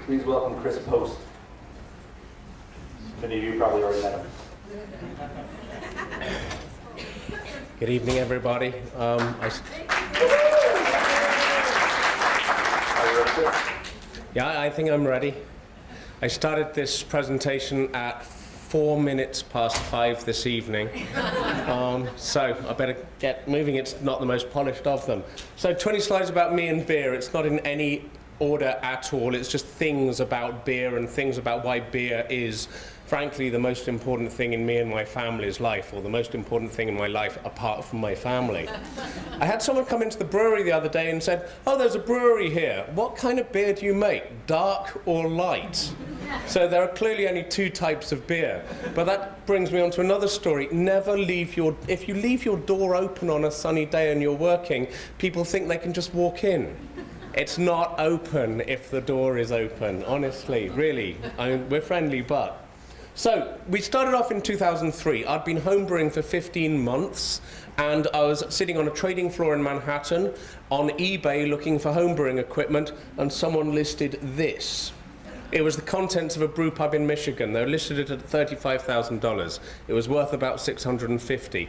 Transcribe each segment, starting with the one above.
Please welcome Chris Post. Many of you probably already met him. Good evening, everybody. Are you ready? Yeah, I think I'm ready. I started this presentation at 4 minutes past 5 this evening. So I better get moving. It's not the most polished of them. So 20 slides about me and beer. It's not in any order at all. It's just things about beer and things about why beer is, frankly, the most important thing in me and my family's life, or the most important thing in my life apart from my family. I had someone come into the brewery the other day and said, "Oh, there's a brewery here. What kind of beer do you make, dark or light?" So there are clearly only two types of beer. But that brings me on to another story. If you leave your door open on a sunny day and you're working, people think they can just walk in. It's not open if the door is open, honestly, really. We're friendly, but. So, we started off in 2003. I'd been homebrewing for 15 months, and I was sitting on a trading floor in Manhattan on eBay looking for homebrewing equipment, and someone listed this. It was the contents of a brew pub in Michigan. They listed it at $35,000. It was worth about $650.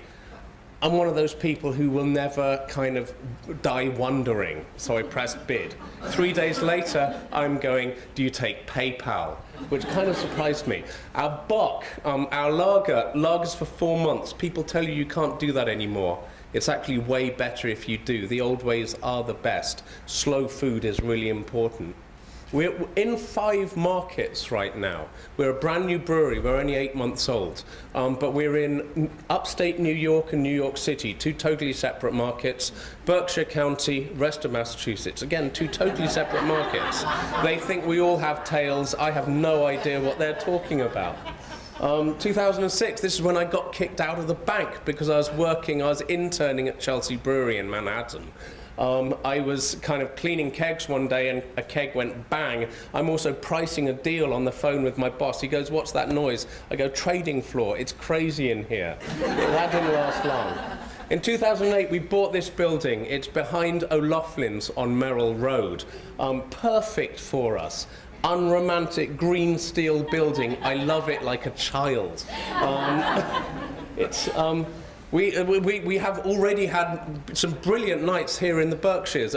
I'm one of those people who will never kind of die wondering, so I pressed bid. 3 days later, I'm going, "Do you take PayPal?" Which kind of surprised me. Our Bock, our lagers for 4 months. People tell you can't do that anymore. It's actually way better if you do. The old ways are the best. Slow food is really important. We're in 5 markets right now. We're a brand new brewery. We're only 8 months old. But we're in upstate New York and New York City, 2 totally separate markets. Berkshire County, rest of Massachusetts. Again, 2 totally separate markets. They think we all have tails. I have no idea what they're talking about. 2006, this is when I got kicked out of the bank because I was interning at Chelsea Brewery in Manhattan. I was kind of cleaning kegs one day and a keg went bang. I'm also pricing a deal on the phone with my boss. He goes, "What's that noise?" I go, "Trading floor. It's crazy in here." That didn't last long. In 2008, we bought this building. It's behind O'Loughlin's on Merrill Road. Perfect for us. Unromantic green steel building. I love it like a child. We have already had some brilliant nights here in the Berkshires.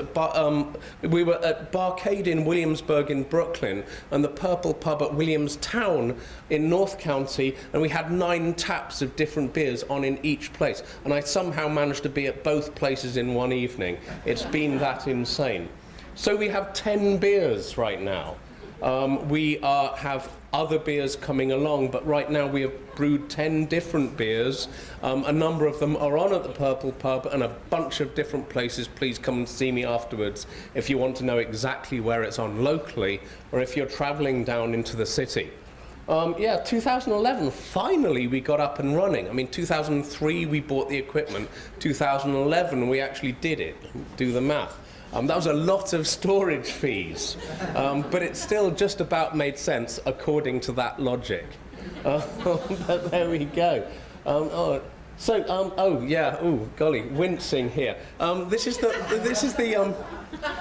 We were at Barcade in Williamsburg in Brooklyn and the Purple Pub at Williamstown in North County, and we had 9 taps of different beers on in each place. And I somehow managed to be at both places in one evening. It's been that insane. So we have 10 beers right now. We have other beers coming along, but right now we have brewed 10 different beers. A number of them are on at the Purple Pub and a bunch of different places. Please come and see me afterwards if you want to know exactly where it's on locally or if you're traveling down into the city. 2011, finally we got up and running. I mean, 2003 we bought the equipment. 2011 we actually did it. Do the math. That was a lot of storage fees, but it still just about made sense according to that logic. But there we go. Golly, wincing here.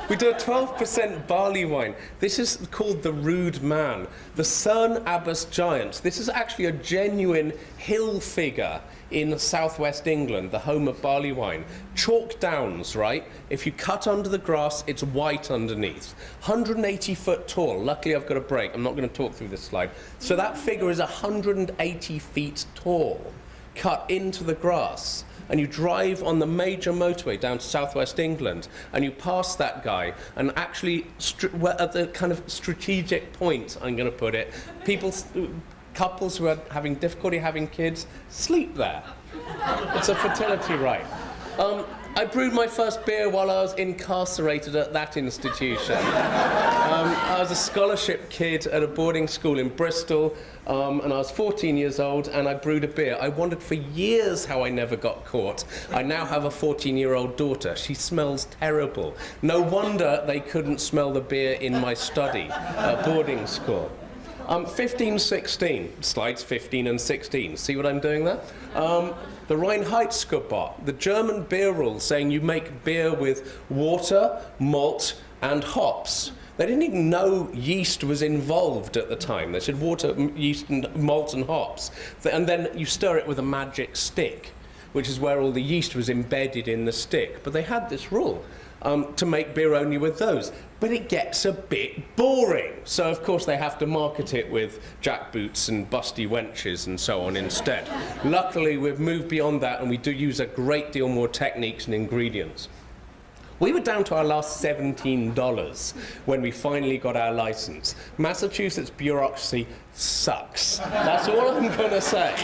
We do a 12% barley wine. This is called the Rude Man, the Cern Abbas Giant. This is actually a genuine hill figure in southwest England, the home of barley wine. Chalk downs, right? If you cut under the grass, it's white underneath. 180 foot tall. Luckily, I've got a break. I'm not going to talk through this slide. So that figure is 180 feet tall, cut into the grass. And you drive on the major motorway down to southwest England, and you pass that guy, and actually, at the kind of strategic point, I'm going to put it, couples who are having difficulty having kids sleep there. It's a fertility rite. I brewed my first beer while I was incarcerated at that institution. I was a scholarship kid at a boarding school in Bristol, and I was 14 years old, and I brewed a beer. I wondered for years how I never got caught. I now have a 14-year-old daughter. She smells terrible. No wonder they couldn't smell the beer in my study at boarding school. 15, 16, slides 15 and 16. See what I'm doing there? The Reinheitsgebot, the German beer rule saying you make beer with water, malt, and hops. They didn't even know yeast was involved at the time. They said water, yeast, and malt and hops. And then you stir it with a magic stick, which is where all the yeast was embedded in the stick. But they had this rule to make beer only with those. But it gets a bit boring. So, of course, they have to market it with jackboots and busty wenches and so on instead. Luckily, we've moved beyond that, and we do use a great deal more techniques and ingredients. We were down to our last $17 when we finally got our license. Massachusetts bureaucracy sucks. That's all I'm going to say.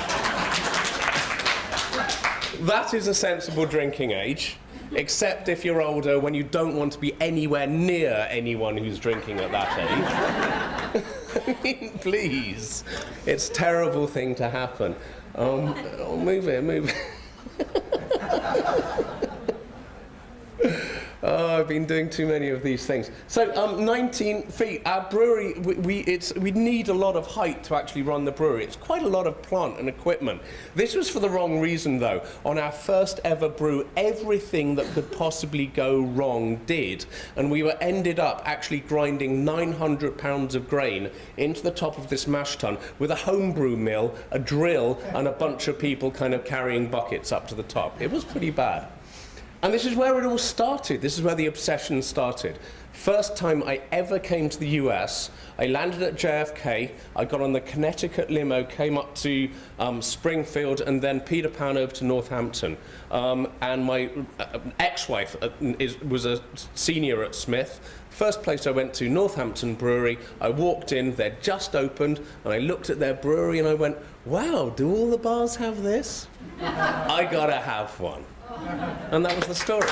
That is a sensible drinking age, except if you're older, when you don't want to be anywhere near anyone who's drinking at that age. I mean, please. It's a terrible thing to happen. Oh, move it. Oh, I've been doing too many of these things. So, 19 feet. Our brewery, we need a lot of height to actually run the brewery. It's quite a lot of plant and equipment. This was for the wrong reason, though. On our first ever brew, everything that could possibly go wrong did. And we ended up actually grinding 900 pounds of grain into the top of this mash tun with a homebrew mill, a drill, and a bunch of people kind of carrying buckets up to the top. It was pretty bad. And this is where it all started. This is where the obsession started. First time I ever came to the US, I landed at JFK, I got on the Connecticut limo, came up to Springfield, and then Peter Pan over to Northampton. And my ex-wife was a senior at Smith. First place I went to, Northampton Brewery. I walked in, they'd just opened, and I looked at their brewery and I went, wow, do all the bars have this? I gotta have one. And that was the story.